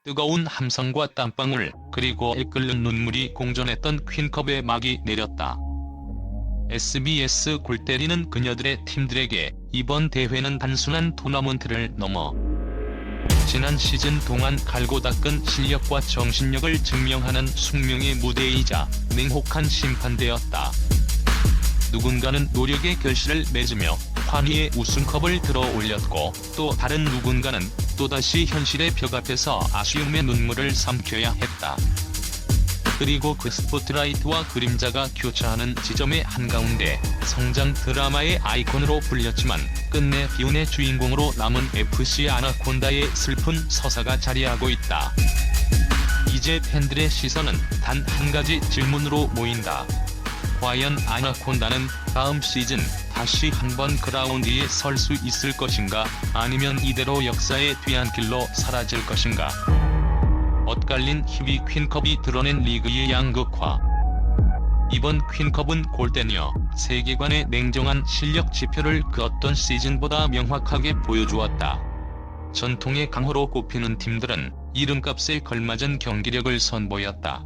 뜨거운 함성과 땀방울 그리고 애끓는 눈물이 공존했던 퀸컵의 막이 내렸다. SBS 골 때리는 그녀들의 팀들에게 이번 대회는 단순한 토너먼트를 넘어 지난 시즌 동안 갈고 닦은 실력과 정신력을 증명하는 숙명의 무대이자 냉혹한 심판대였다. 누군가는 노력의 결실을 맺으며 환희의 우승컵을 들어 올렸고 또 다른 누군가는 또다시 현실의 벽 앞에서 아쉬움의 눈물을 삼켜야 했다. 그리고 그 스포트라이트와 그림자가 교차하는 지점의 한가운데 성장 드라마의 아이콘으로 불렸지만 끝내 비운의 주인공으로 남은 FC 아나콘다의 슬픈 서사가 자리하고 있다. 이제 팬들의 시선은 단 한 가지 질문으로 모인다. 과연 아나콘다는 다음 시즌 다시 한번 그라운드 위에 설 수 있을 것인가, 아니면 이대로 역사의 뒤안길로 사라질 것인가. 엇갈린 희귀 퀸컵이 드러낸 리그의 양극화. 이번 퀸컵은 골대녀 세계관의 냉정한 실력 지표를 그 어떤 시즌보다 명확하게 보여주었다. 전통의 강호로 꼽히는 팀들은 이름값에 걸맞은 경기력을 선보였다.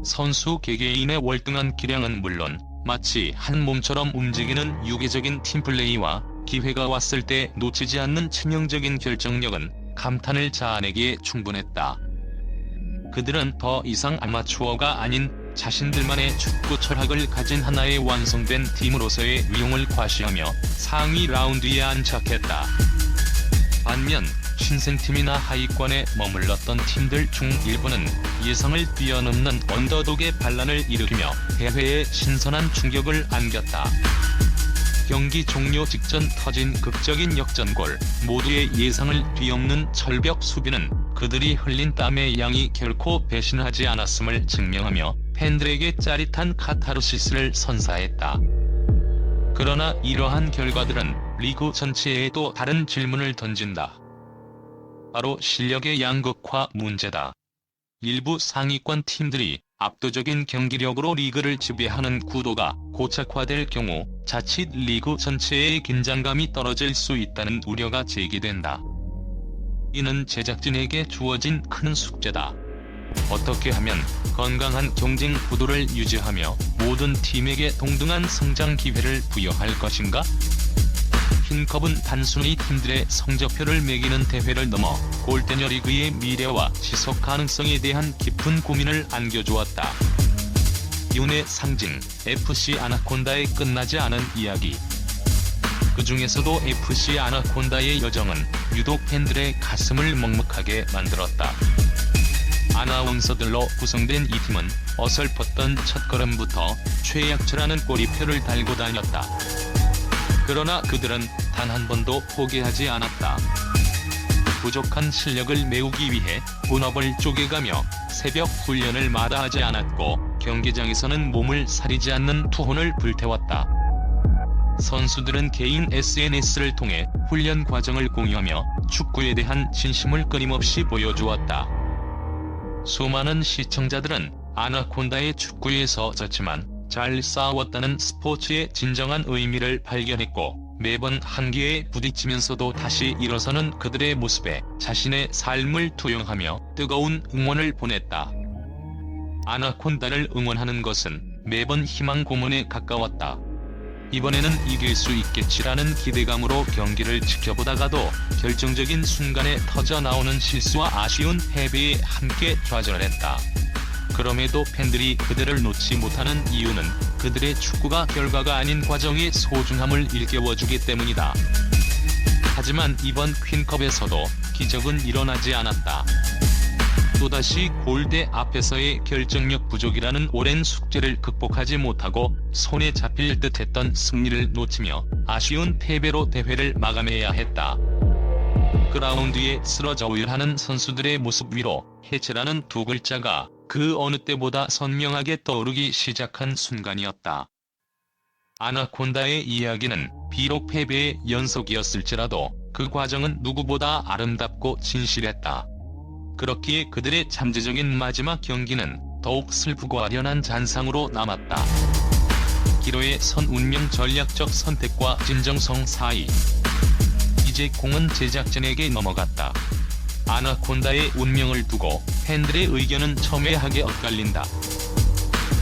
선수 개개인의 월등한 기량은 물론 마치 한 몸처럼 움직이는 유기적인 팀플레이와 기회가 왔을 때 놓치지 않는 치명적인 결정력은 감탄을 자아내기에 충분했다. 그들은 더 이상 아마추어가 아닌 자신들만의 축구 철학을 가진 하나의 완성된 팀으로서의 위용을 과시하며 상위 라운드에 안착했다. 반면 신생팀이나 하위권에 머물렀던 팀들 중 일부는 예상을 뛰어넘는 언더독의 반란을 일으키며 대회에 신선한 충격을 안겼다. 경기 종료 직전 터진 극적인 역전골, 모두의 예상을 뒤엎는 철벽 수비는 그들이 흘린 땀의 양이 결코 배신하지 않았음을 증명하며 팬들에게 짜릿한 카타르시스를 선사했다. 그러나 이러한 결과들은 리그 전체에 또 다른 질문을 던진다. 바로 실력의 양극화 문제다. 일부 상위권 팀들이 압도적인 경기력으로 리그를 지배하는 구도가 고착화될 경우 자칫 리그 전체의 긴장감이 떨어질 수 있다는 우려가 제기된다. 이는 제작진에게 주어진 큰 숙제다. 어떻게 하면 건강한 경쟁 구도를 유지하며 모든 팀에게 동등한 성장 기회를 부여할 것인가? 퀸컵은 단순히 팀들의 성적표를 매기는 대회를 넘어 골대녀 리그의 미래와 지속 가능성에 대한 깊은 고민을 안겨주었다. 기운의 상징, FC 아나콘다의 끝나지 않은 이야기. 그 중에서도 FC 아나콘다의 여정은 유독 팬들의 가슴을 먹먹하게 만들었다. 아나운서들로 구성된 이 팀은 어설펐던 첫걸음부터 최약체라는 꼬리표를 달고 다녔다. 그러나 그들은 단 한 번도 포기하지 않았다. 부족한 실력을 메우기 위해 본업을 쪼개가며 새벽 훈련을 마다하지 않았고 경기장에서는 몸을 사리지 않는 투혼을 불태웠다. 선수들은 개인 SNS를 통해 훈련 과정을 공유하며 축구에 대한 진심을 끊임없이 보여주었다. 수많은 시청자들은 아나콘다의 축구에서 졌지만 잘 싸웠다는 스포츠의 진정한 의미를 발견했고, 매번 한계에 부딪히면서도 다시 일어서는 그들의 모습에 자신의 삶을 투영하며 뜨거운 응원을 보냈다. 아나콘다를 응원하는 것은 매번 희망 고문에 가까웠다. 이번에는 이길 수 있겠지라는 기대감으로 경기를 지켜보다가도 결정적인 순간에 터져나오는 실수와 아쉬운 패배에 함께 좌절했다. 그럼에도 팬들이 그들을 놓지 못하는 이유는 그들의 축구가 결과가 아닌 과정의 소중함을 일깨워주기 때문이다. 하지만 이번 퀸컵에서도 기적은 일어나지 않았다. 또다시 골대 앞에서의 결정력 부족이라는 오랜 숙제를 극복하지 못하고 손에 잡힐 듯했던 승리를 놓치며 아쉬운 패배로 대회를 마감해야 했다. 그라운드에 쓰러져 우일하는 선수들의 모습 위로 해체라는 두 글자가 그 어느 때보다 선명하게 떠오르기 시작한 순간이었다. 아나콘다의 이야기는 비록 패배의 연속이었을지라도 그 과정은 누구보다 아름답고 진실했다. 그렇기에 그들의 잠재적인 마지막 경기는 더욱 슬프고 아련한 잔상으로 남았다. 기로에 선 운명, 전략적 선택과 진정성 사이. 이제 공은 제작진에게 넘어갔다. 아나콘다의 운명을 두고 팬들의 의견은 첨예하게 엇갈린다.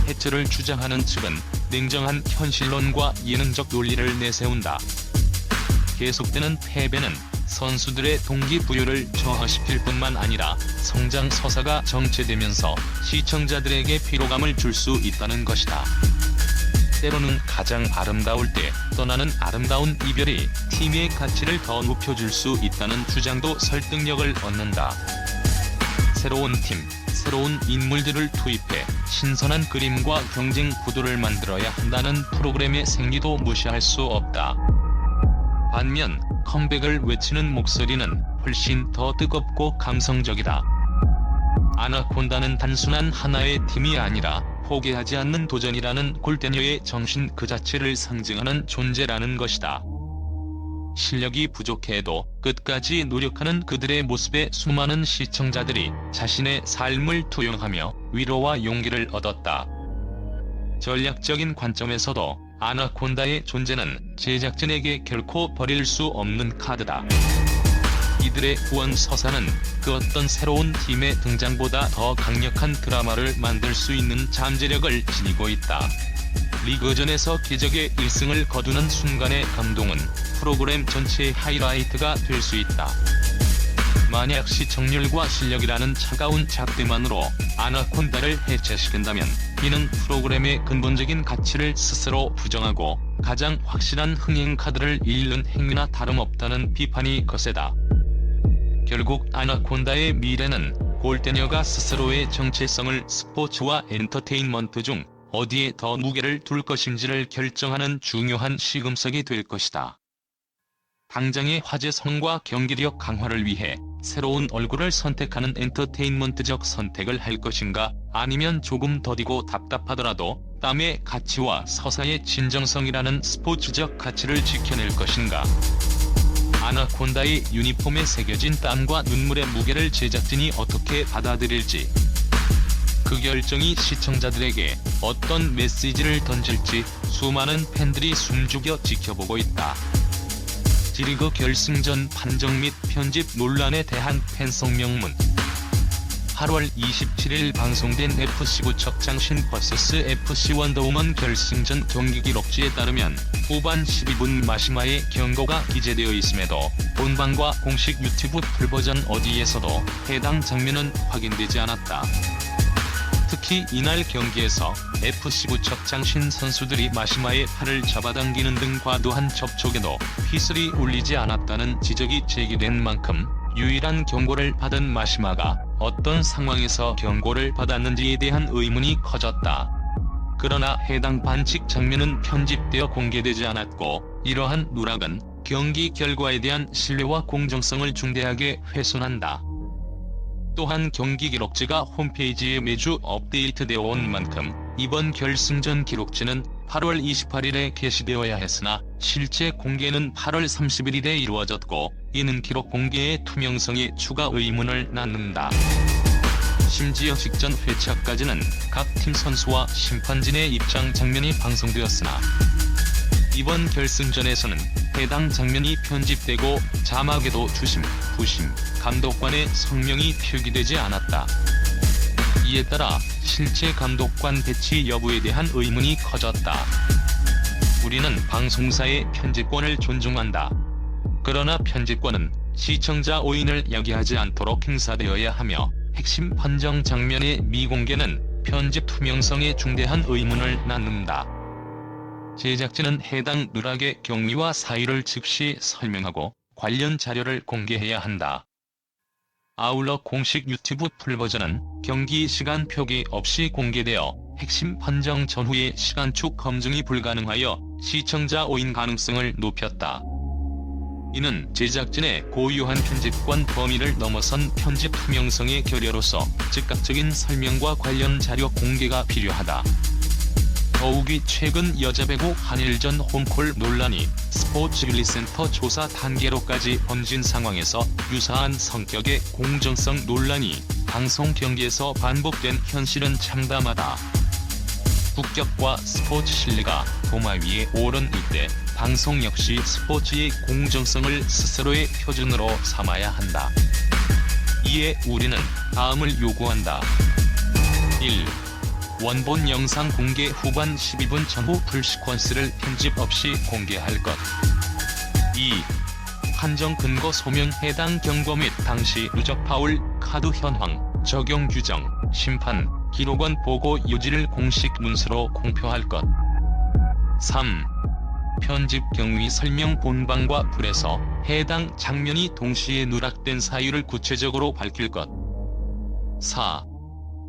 해체를 주장하는 측은 냉정한 현실론과 예능적 논리를 내세운다. 계속되는 패배는 선수들의 동기부여를 저하시킬 뿐만 아니라 성장 서사가 정체되면서 시청자들에게 피로감을 줄 수 있다는 것이다. 때로는 가장 아름다울 때 떠나는 아름다운 이별이 팀의 가치를 더 높여줄 수 있다는 주장도 설득력을 얻는다. 새로운 팀, 새로운 인물들을 투입해 신선한 그림과 경쟁 구도를 만들어야 한다는 프로그램의 생리도 무시할 수 없다. 반면 컴백을 외치는 목소리는 훨씬 더 뜨겁고 감성적이다. 아나콘다는 단순한 하나의 팀이 아니라 포기하지 않는 도전이라는 골대녀의 정신 그 자체를 상징하는 존재라는 것이다. 실력이 부족해도 끝까지 노력하는 그들의 모습에 수많은 시청자들이 자신의 삶을 투영하며 위로와 용기를 얻었다. 전략적인 관점에서도 아나콘다의 존재는 제작진에게 결코 버릴 수 없는 카드다. 이들의 후원 서사는 그 어떤 새로운 팀의 등장보다 더 강력한 드라마를 만들 수 있는 잠재력을 지니고 있다. 리그전에서 기적의 1승을 거두는 순간의 감동은 프로그램 전체의 하이라이트가 될 수 있다. 만약 시청률과 실력이라는 차가운 잣대만으로 아나콘다를 해체시킨다면 이는 프로그램의 근본적인 가치를 스스로 부정하고 가장 확실한 흥행 카드를 잃는 행위나 다름없다는 비판이 거세다. 결국 아나콘다의 미래는 골대녀가 스스로의 정체성을 스포츠와 엔터테인먼트 중 어디에 더 무게를 둘 것인지를 결정하는 중요한 시금석이 될 것이다. 당장의 화제성과 경기력 강화를 위해 새로운 얼굴을 선택하는 엔터테인먼트적 선택을 할 것인가, 아니면 조금 더디고 답답하더라도 땀의 가치와 서사의 진정성이라는 스포츠적 가치를 지켜낼 것인가. 아나콘다의 유니폼에 새겨진 땀과 눈물의 무게를 제작진이 어떻게 받아들일지, 그 결정이 시청자들에게 어떤 메시지를 던질지 수많은 팬들이 숨죽여 지켜보고 있다. G리그 결승전 판정 및 편집 논란에 대한 팬성 명문. 8월 27일 방송된 FC 부척장신 vs FC 원더우먼 결승전 경기 기록지에 따르면 후반 12분 마시마의 경고가 기재되어 있음에도 본방과 공식 유튜브 풀버전 어디에서도 해당 장면은 확인되지 않았다. 특히 이날 경기에서 FC 부척장신 선수들이 마시마의 팔을 잡아당기는 등 과도한 접촉에도 휘슬이 울리지 않았다는 지적이 제기된 만큼 유일한 경고를 받은 마시마가 어떤 상황에서 경고를 받았는지에 대한 의문이 커졌다. 그러나 해당 반칙 장면은 편집되어 공개되지 않았고, 이러한 누락은 경기 결과에 대한 신뢰와 공정성을 중대하게 훼손한다. 또한 경기 기록지가 홈페이지에 매주 업데이트되어 온 만큼 이번 결승전 기록지는 8월 28일에 게시되어야 했으나 실제 공개는 8월 31일에 이루어졌고, 이는 기록 공개의 투명성에 추가 의문을 낳는다. 심지어 직전 회차까지는 각 팀 선수와 심판진의 입장 장면이 방송되었으나 이번 결승전에서는 해당 장면이 편집되고 자막에도 주심, 부심, 감독관의 성명이 표기되지 않았다. 이에 따라 실제 감독관 배치 여부에 대한 의문이 커졌다. 우리는 방송사의 편집권을 존중한다. 그러나 편집권은 시청자 오인을 야기하지 않도록 행사되어야 하며, 핵심 판정 장면의 미공개는 편집 투명성에 중대한 의문을 낳는다. 제작진은 해당 누락의 경위와 사유를 즉시 설명하고 관련 자료를 공개해야 한다. 아울러 공식 유튜브 풀버전은 경기 시간 표기 없이 공개되어 핵심 판정 전후의 시간축 검증이 불가능하여 시청자 오인 가능성을 높였다. 이는 제작진의 고유한 편집권 범위를 넘어선 편집 투명성의 결여로서 즉각적인 설명과 관련 자료 공개가 필요하다. 더욱이 최근 여자배구 한일전 홈콜 논란이 스포츠윤리센터 조사 단계로까지 번진 상황에서 유사한 성격의 공정성 논란이 방송 경기에서 반복된 현실은 참담하다. 국격과 스포츠 신뢰가 도마 위에 오른 이때 방송 역시 스포츠의 공정성을 스스로의 표준으로 삼아야 한다. 이에 우리는 다음을 요구한다. 1. 원본 영상 공개 후반 12분 전후 풀시퀀스를 편집 없이 공개할 것. 2. 한정 근거 소명 해당 경고 및 당시 누적 파울, 카드 현황, 적용 규정, 심판, 기록원 보고 요지를 공식 문서로 공표할 것. 3. 편집 경위 설명 본방과 불에서 해당 장면이 동시에 누락된 사유를 구체적으로 밝힐 것. 4.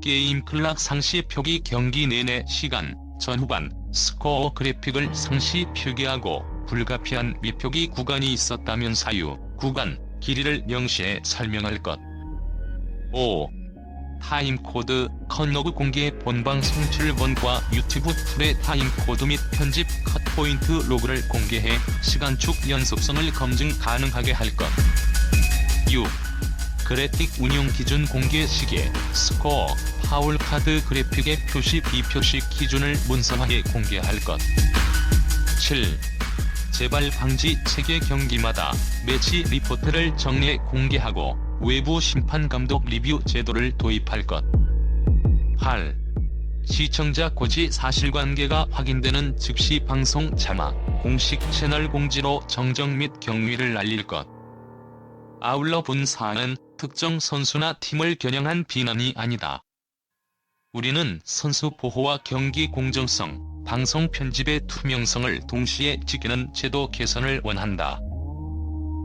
게임 클락 상시 표기 경기 내내 시간, 전후반, 스코어 그래픽을 상시 표기하고 불가피한 미표기 구간이 있었다면 사유, 구간, 길이를 명시해 설명할 것. 5. 타임코드, 컷로그 공개 본방송 출본과 유튜브 풀의 타임코드 및 편집 컷포인트 로그를 공개해 시간축 연속성을 검증 가능하게 할 것. 6. 그래픽 운용 기준 공개 시계, 스코어, 파울 카드 그래픽의 표시 비표시 기준을 문서화해 공개할 것. 7. 재발 방지 체계 경기마다 매치 리포트를 정례 공개하고 외부 심판 감독 리뷰 제도를 도입할 것. 8. 시청자 고지 사실관계가 확인되는 즉시 방송 자막, 공식 채널 공지로 정정 및 경위를 알릴 것. 아울러 본 사안은 특정 선수나 팀을 겨냥한 비난이 아니다. 우리는 선수 보호와 경기 공정성, 방송 편집의 투명성을 동시에 지키는 제도 개선을 원한다.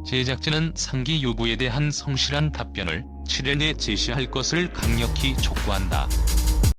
제작진은 상기 요구에 대한 성실한 답변을 7일 내 제시할 것을 강력히 촉구한다.